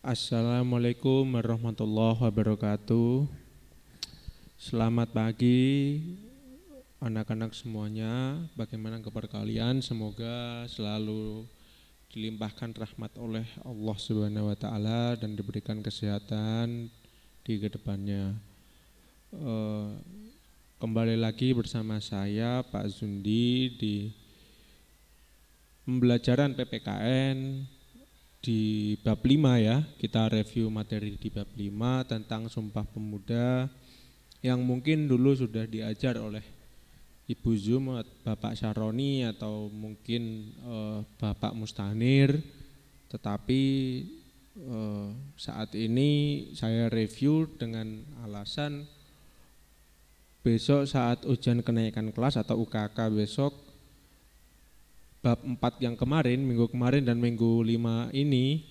Assalamualaikum warahmatullahi wabarakatuh. Selamat pagi anak-anak semuanya. Bagaimana kabar kalian? Semoga selalu dilimpahkan rahmat oleh Allah Subhanahu wa taala dan diberikan kesehatan di kedepannya. Kembali lagi bersama saya Pak Zundi di pembelajaran PPKN di bab 5 ya. Kita review materi di bab 5 tentang Sumpah Pemuda yang mungkin dulu sudah diajar oleh Ibu Zum, Bapak Syaroni atau mungkin Bapak Mustanir. Tetapi saat ini saya review dengan alasan besok saat ujian kenaikan kelas atau UKK besok bab 4 yang kemarin, minggu kemarin dan minggu 5 ini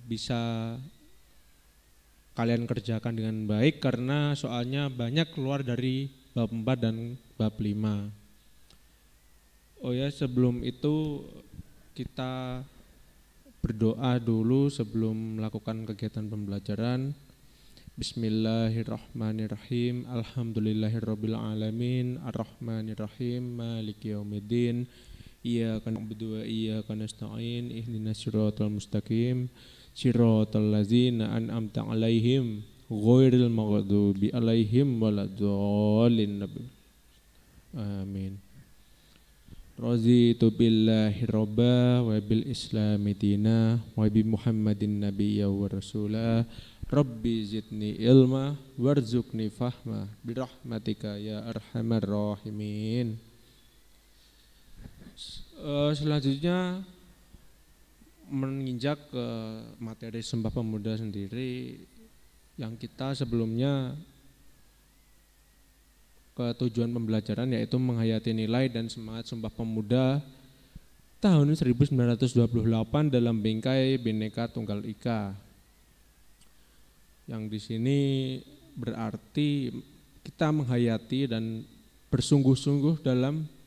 bisa kalian kerjakan dengan baik karena soalnya banyak keluar dari bab 4 dan bab 5. Oh ya, sebelum itu kita berdoa dulu sebelum melakukan kegiatan pembelajaran. Bismillahirrahmanirrahim. Alhamdulillahirabbil alamin, arrahmanirrahim, maliki yaumiddin. Iyyaka na'budu wa iyyaka nasta'in. Ihdinas siratal mustaqim. Siratal ladzina an'amta 'alaihim ghairil maghdubi 'alaihim waladdallin. Amin. Raditu billahi robba wa bil islami dina wa bi Muhammadin nabiyya wa rasulah. Rabbi zidni ilma warzuqni fahma birahmatika ya arhamar rahimin. Selanjutnya menginjak ke materi Sumpah Pemuda sendiri yang kita sebelumnya ke tujuan pembelajaran yaitu menghayati nilai dan semangat Sumpah Pemuda tahun 1928 dalam bingkai Bhinneka Tunggal Ika. Yang di sini berarti kita menghayati dan bersungguh-sungguh dalam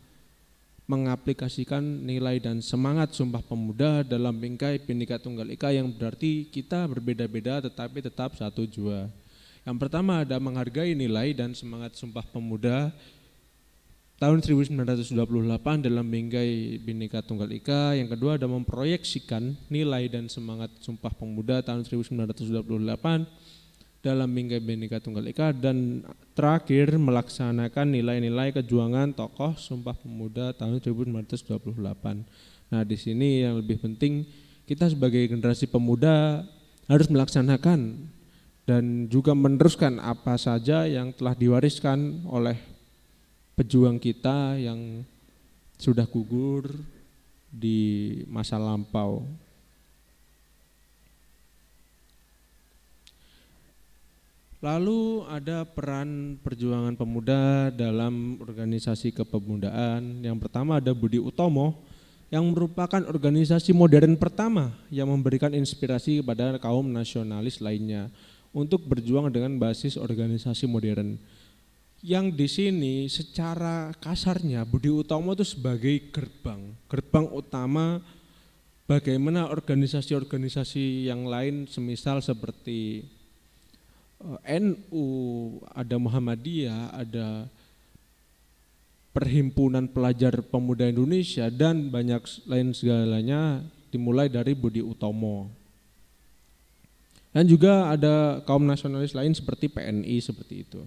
mengaplikasikan nilai dan semangat Sumpah Pemuda dalam bingkai Bhinneka Tunggal Ika yang berarti kita berbeda-beda tetapi tetap satu jua. Yang pertama ada menghargai nilai dan semangat Sumpah Pemuda tahun 1928 dalam bingkai Bhinneka Tunggal Ika. Yang kedua ada memproyeksikan nilai dan semangat Sumpah Pemuda tahun 1928 dalam bingkai Bhinneka Tunggal Ika, dan terakhir melaksanakan nilai-nilai kejuangan tokoh Sumpah Pemuda tahun 1928. Nah, di sini yang lebih penting kita sebagai generasi pemuda harus melaksanakan dan juga meneruskan apa saja yang telah diwariskan oleh pejuang kita yang sudah gugur di masa lampau. Lalu ada peran perjuangan pemuda dalam organisasi kepemudaan. Yang pertama ada Budi Utomo yang merupakan organisasi modern pertama yang memberikan inspirasi kepada kaum nasionalis lainnya untuk berjuang dengan basis organisasi modern. Yang di sini secara kasarnya Budi Utomo itu sebagai gerbang utama bagaimana organisasi-organisasi yang lain semisal seperti NU, ada Muhammadiyah, ada Perhimpunan Pelajar Pemuda Indonesia dan banyak lain segalanya dimulai dari Budi Utomo. Dan juga ada kaum nasionalis lain seperti PNI seperti itu.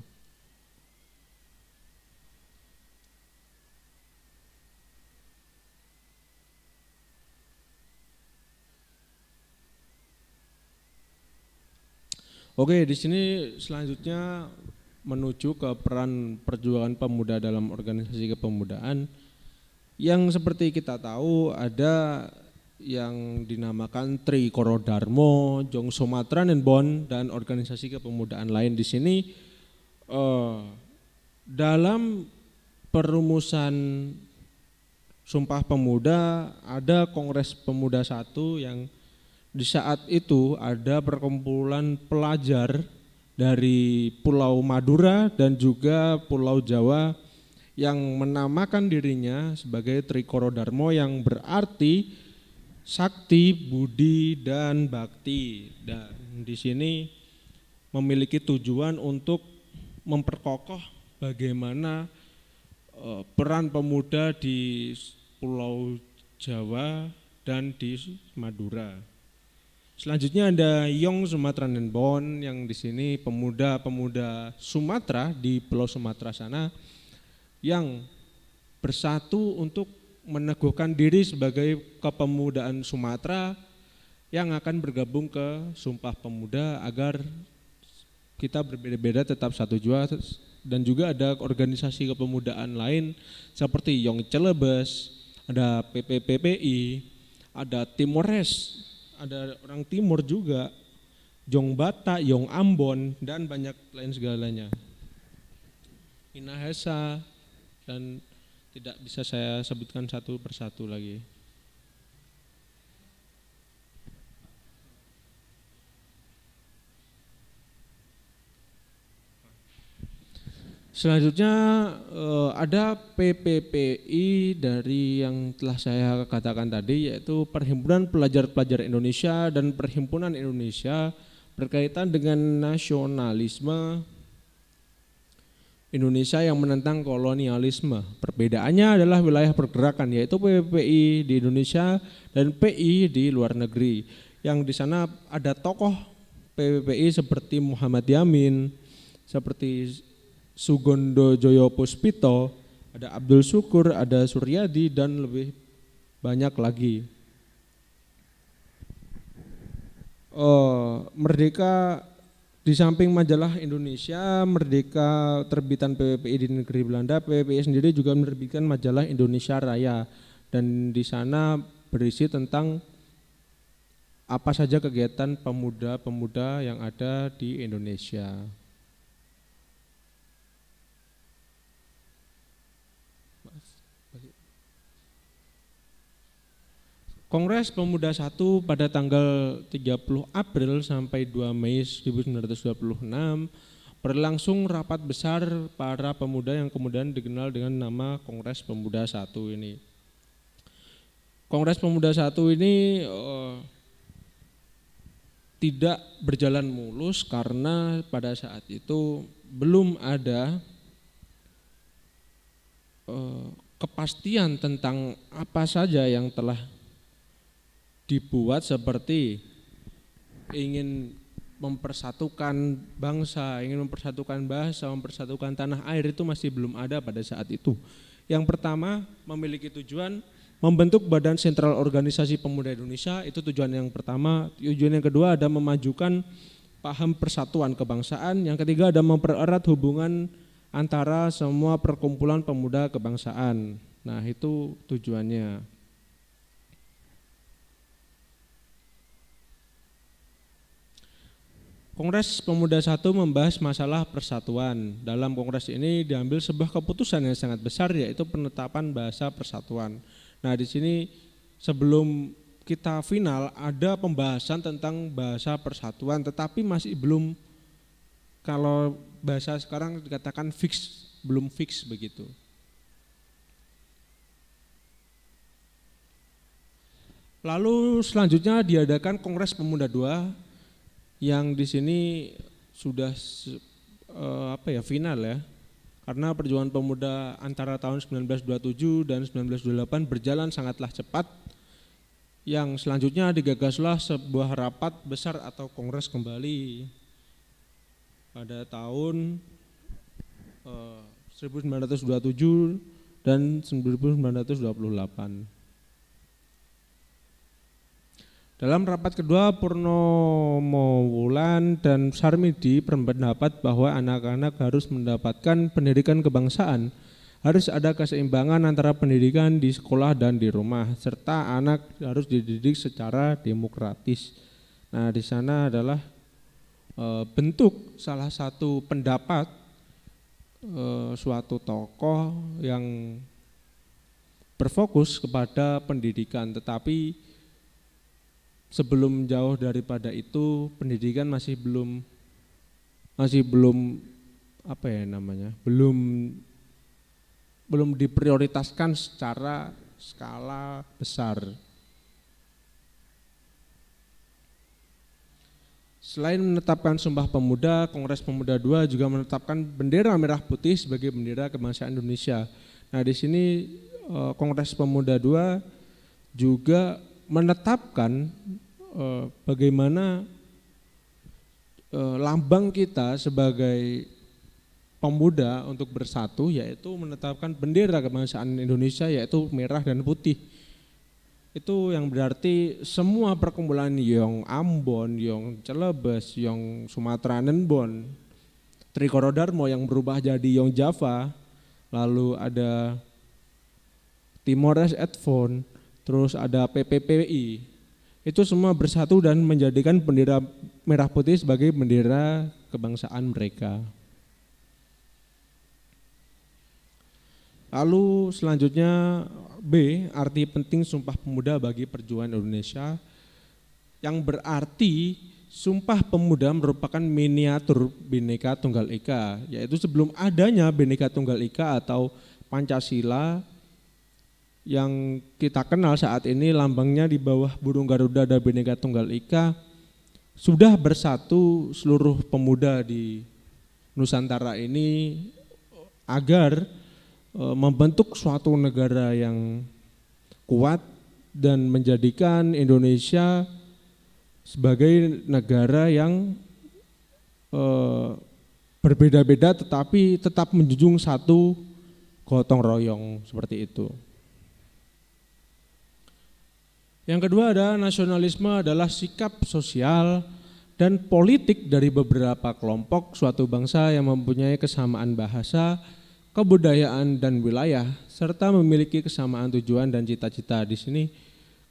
Oke, di sini selanjutnya menuju ke peran perjuangan pemuda dalam organisasi kepemudaan yang seperti kita tahu ada yang dinamakan Tri Koro Darmo, Jong Sumatran dan organisasi kepemudaan lain. Di sini dalam perumusan Sumpah Pemuda ada Kongres Pemuda 1 yang di saat itu ada perkumpulan pelajar dari Pulau Madura dan juga Pulau Jawa yang menamakan dirinya sebagai Tri Koro Darmo yang berarti sakti, budi, dan bakti. Dan di sini memiliki tujuan untuk memperkokoh bagaimana peran pemuda di Pulau Jawa dan di Madura. Selanjutnya ada Yong Sumatera Bon yang di sini pemuda-pemuda Sumatera di Pulau Sumatera sana yang bersatu untuk meneguhkan diri sebagai kepemudaan Sumatera yang akan bergabung ke Sumpah Pemuda agar kita berbeda-beda tetap satu jua. Dan juga ada organisasi kepemudaan lain seperti Yong Celebes, ada PPPPI, ada Timores, ada orang Timur juga, Jong Bata, Yong Ambon, dan banyak lain segalanya. Minahasa, dan tidak bisa saya sebutkan satu persatu lagi. Selanjutnya ada PPPI dari yang telah saya katakan tadi, yaitu Perhimpunan Pelajar-Pelajar Indonesia dan Perhimpunan Indonesia berkaitan dengan nasionalisme Indonesia yang menentang kolonialisme. Perbedaannya adalah wilayah pergerakan, yaitu PPPI di Indonesia dan PI di luar negeri. Yang di sana ada tokoh PPPI seperti Muhammad Yamin, seperti Sugondo Joyo Puspito, ada Abdul Syukur, ada Suryadi, dan lebih banyak lagi. Merdeka di samping majalah Indonesia, Merdeka terbitan PPPI di negeri Belanda, PPPI sendiri juga menerbitkan majalah Indonesia Raya, dan di sana berisi tentang apa saja kegiatan pemuda-pemuda yang ada di Indonesia. Kongres Pemuda 1 pada tanggal 30 April sampai 2 Mei 1926 berlangsung rapat besar para pemuda yang kemudian dikenal dengan nama Kongres Pemuda 1 ini. Kongres Pemuda 1 ini tidak berjalan mulus karena pada saat itu belum ada kepastian tentang apa saja yang telah dibuat, seperti ingin mempersatukan bangsa, ingin mempersatukan bahasa, mempersatukan tanah air, itu masih belum ada pada saat itu. Yang pertama memiliki tujuan membentuk Badan Sentral Organisasi Pemuda Indonesia, itu tujuan yang pertama. Tujuan yang kedua ada memajukan paham persatuan kebangsaan. Yang ketiga ada mempererat hubungan antara semua perkumpulan pemuda kebangsaan. Nah, itu tujuannya. Kongres Pemuda 1 membahas masalah persatuan. Dalam kongres ini diambil sebuah keputusan yang sangat besar, yaitu penetapan bahasa persatuan. Nah, di sini sebelum kita final ada pembahasan tentang bahasa persatuan, tetapi masih belum, kalau bahasa sekarang dikatakan fix, belum fix begitu. Lalu selanjutnya diadakan Kongres Pemuda 2 yang di sini sudah final ya, karena perjuangan pemuda antara tahun 1927 dan 1928 berjalan sangatlah cepat. Yang selanjutnya digagaslah sebuah rapat besar atau kongres kembali pada tahun 1927 dan 1928. Dalam rapat kedua, Purnomo Wulan dan Sarmidi berpendapat bahwa anak-anak harus mendapatkan pendidikan kebangsaan, harus ada keseimbangan antara pendidikan di sekolah dan di rumah, serta anak harus dididik secara demokratis. Nah, di sana adalah bentuk salah satu pendapat suatu tokoh yang berfokus kepada pendidikan, tetapi sebelum jauh daripada itu pendidikan masih belum belum diprioritaskan secara skala besar. Selain menetapkan Sumpah Pemuda, Kongres Pemuda II juga menetapkan bendera merah putih sebagai bendera kebangsaan Indonesia. Nah, di sini Kongres Pemuda II juga menetapkan bagaimana lambang kita sebagai pemuda untuk bersatu, yaitu menetapkan bendera kebangsaan Indonesia yaitu merah dan putih. Itu yang berarti semua perkumpulan yang Ambon, yang Celebes, yang Sumatera Nenbon, Trikoro Darmo yang berubah jadi yang Java, lalu ada Timores Edfon, terus ada PPPI, itu semua bersatu dan menjadikan bendera merah putih sebagai bendera kebangsaan mereka. Lalu selanjutnya B, arti penting Sumpah Pemuda bagi perjuangan Indonesia, yang berarti Sumpah Pemuda merupakan miniatur Bhinneka Tunggal Ika, yaitu sebelum adanya Bhinneka Tunggal Ika atau Pancasila yang kita kenal saat ini lambangnya di bawah burung Garuda dan Bhinneka Tunggal Ika, sudah bersatu seluruh pemuda di Nusantara ini agar membentuk suatu negara yang kuat dan menjadikan Indonesia sebagai negara yang berbeda-beda tetapi tetap menjunjung satu gotong royong, seperti itu. Yang kedua ada nasionalisme adalah sikap sosial dan politik dari beberapa kelompok suatu bangsa yang mempunyai kesamaan bahasa, kebudayaan dan wilayah, serta memiliki kesamaan tujuan dan cita-cita. Di sini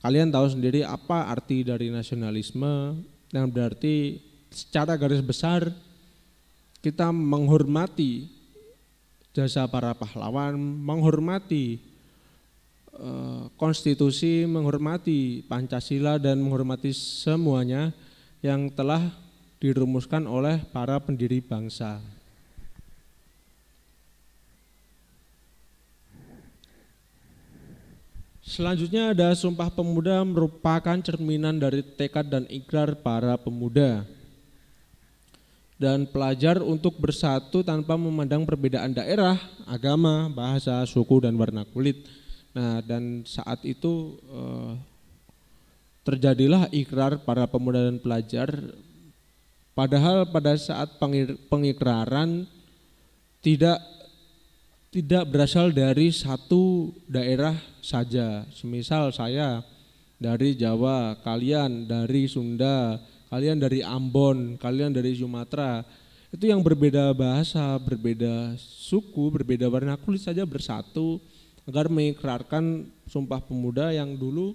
kalian tahu sendiri apa arti dari nasionalisme, yang berarti secara garis besar kita menghormati jasa para pahlawan, menghormati konstitusi, menghormati Pancasila dan menghormati semuanya yang telah dirumuskan oleh para pendiri bangsa. Selanjutnya ada Sumpah Pemuda merupakan cerminan dari tekad dan ikrar para pemuda dan pelajar untuk bersatu tanpa memandang perbedaan daerah, agama, bahasa, suku, dan warna kulit. Nah, dan saat itu terjadilah ikrar para pemuda dan pelajar, padahal pada saat pengikraran tidak berasal dari satu daerah saja. Semisal saya dari Jawa, kalian dari Sunda, kalian dari Ambon, kalian dari Sumatera. Itu yang berbeda bahasa, berbeda suku, berbeda warna kulit saja bersatu agar mengikrarkan Sumpah Pemuda yang dulu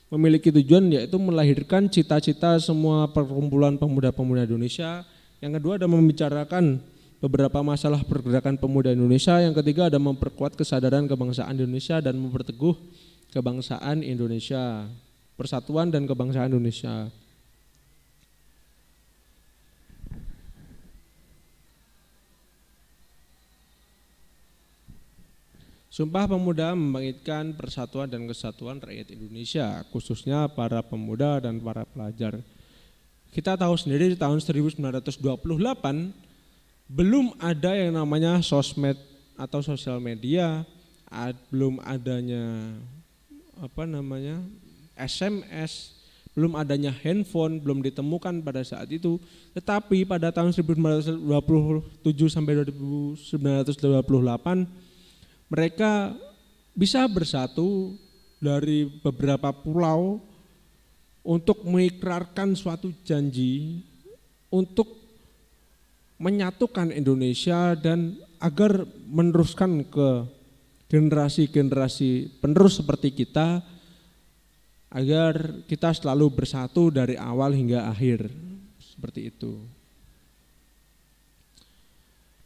memiliki tujuan yaitu melahirkan cita-cita semua perkumpulan pemuda-pemuda Indonesia. Yang kedua ada membicarakan beberapa masalah pergerakan pemuda Indonesia. Yang ketiga ada memperkuat kesadaran kebangsaan Indonesia dan memperteguh kebangsaan Indonesia, persatuan dan kebangsaan Indonesia. Sumpah Pemuda membangkitkan persatuan dan kesatuan rakyat Indonesia, khususnya para pemuda dan para pelajar. Kita tahu sendiri di tahun 1928 belum ada yang namanya sosmed atau sosial media, belum adanya SMS, belum adanya handphone, belum ditemukan pada saat itu. Tetapi pada tahun 1927 sampai 1928 mereka bisa bersatu dari beberapa pulau untuk mengikrarkan suatu janji untuk menyatukan Indonesia dan agar meneruskan ke generasi-generasi penerus seperti kita, agar kita selalu bersatu dari awal hingga akhir, seperti itu.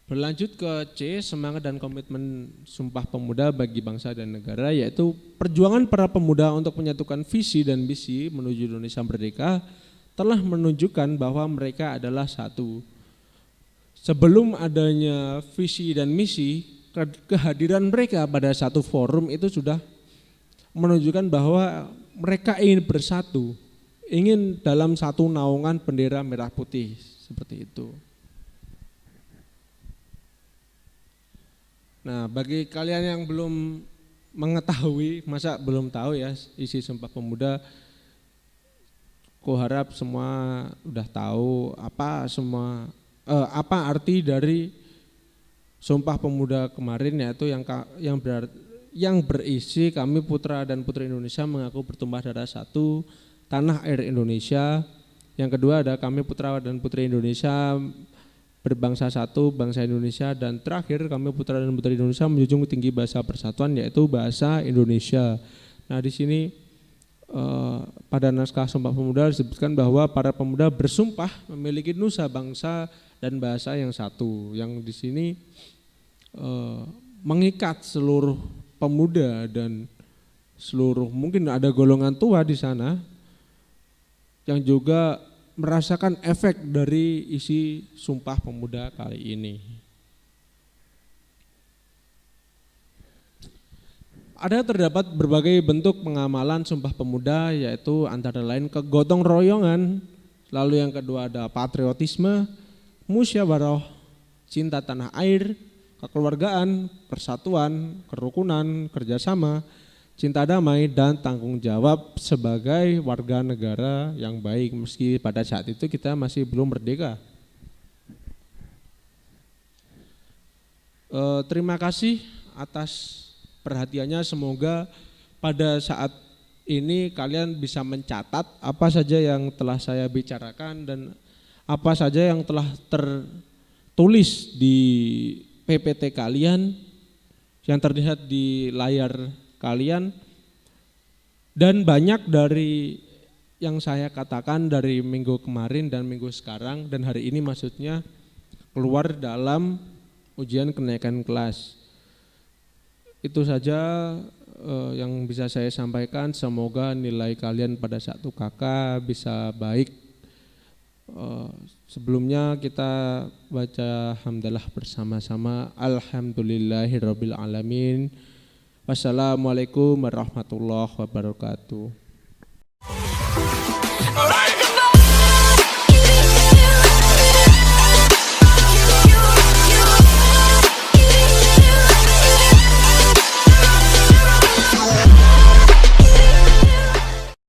Berlanjut ke C, semangat dan komitmen Sumpah Pemuda bagi bangsa dan negara, yaitu perjuangan para pemuda untuk menyatukan visi dan misi menuju Indonesia merdeka telah menunjukkan bahwa mereka adalah satu. Sebelum adanya visi dan misi, kehadiran mereka pada satu forum itu sudah menunjukkan bahwa mereka ingin bersatu, ingin dalam satu naungan bendera merah putih, seperti itu. Nah, bagi kalian yang belum mengetahui, masa belum tahu ya isi Sumpah Pemuda, kuharap semua udah tahu apa arti dari Sumpah Pemuda kemarin, yaitu yang berisi kami putra dan putri Indonesia mengaku bertumpah darah satu tanah air Indonesia. Yang kedua ada kami putra dan putri Indonesia berbangsa satu bangsa Indonesia, dan terakhir kami putra dan putri Indonesia menjunjung tinggi bahasa persatuan yaitu bahasa Indonesia. Nah, di sini pada naskah Sumpah Pemuda disebutkan bahwa para pemuda bersumpah memiliki nusa bangsa dan bahasa yang satu, yang di sini mengikat seluruh pemuda dan seluruh, mungkin ada golongan tua di sana yang juga merasakan efek dari isi Sumpah Pemuda kali ini. Ada terdapat berbagai bentuk pengamalan Sumpah Pemuda, yaitu antara lain kegotong royongan, lalu yang kedua ada patriotisme, musyawarah, cinta tanah air, kekeluargaan, persatuan, kerukunan, kerjasama, cinta damai, dan tanggung jawab sebagai warga negara yang baik, meski pada saat itu kita masih belum merdeka. Terima kasih atas perhatiannya, semoga pada saat ini kalian bisa mencatat apa saja yang telah saya bicarakan dan apa saja yang telah tertulis di PPT kalian yang terlihat di layar kalian, dan banyak dari yang saya katakan dari minggu kemarin dan minggu sekarang dan hari ini maksudnya keluar dalam ujian kenaikan kelas. Itu saja yang bisa saya sampaikan. Semoga nilai kalian pada saat UKK bisa baik. Sebelumnya kita baca hamdalah bersama-sama. Alhamdulillahirabbil alamin. Wassalamualaikum warahmatullahi wabarakatuh.